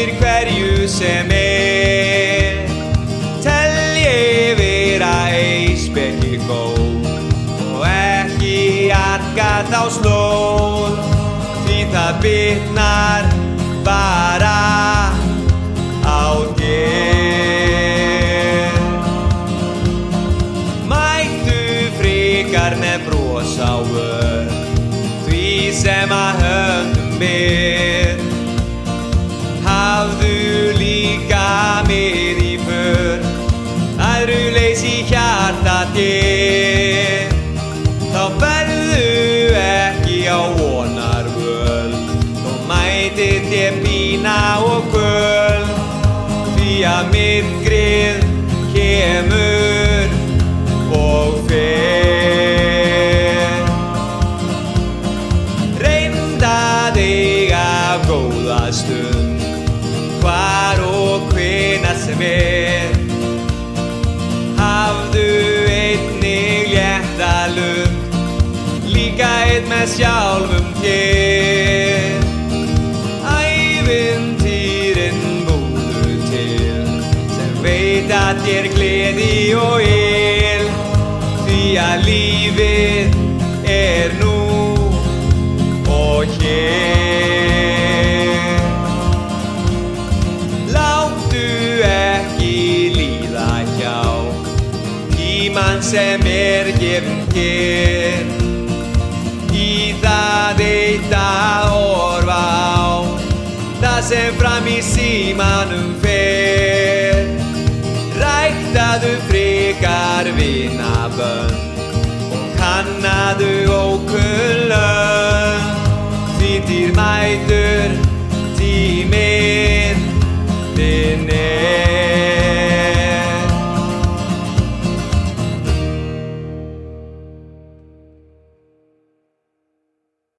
yfir hverju sem telji vera ei spekigóð og ekki arka þá slóð, því það bitnar bara á þér. Mættu frekar með bros á vör því sem að höndum ber, hafðu líka með í för æðruleysi hjarta þér. Þá ferðu ekki á vonarvöl, þó mæti þér pína og göl, því að myrkrið kemur og fer. Reyndu að eiga góða stund, hvar og hvenær sem hafðu einnig létta lund, líka einn með sjálfum þér. Ævintýrin búðu til sem veita þér gleði og yl, því að lífið nú og hér. Láttu ekki líða hjá tímann sem gefinn þér, í það eitt að horfa á það sem fram í símanum fer. Ræktaðu frekar vinabönd og kannaðu ókunn lönd, því dýrmætur tíminn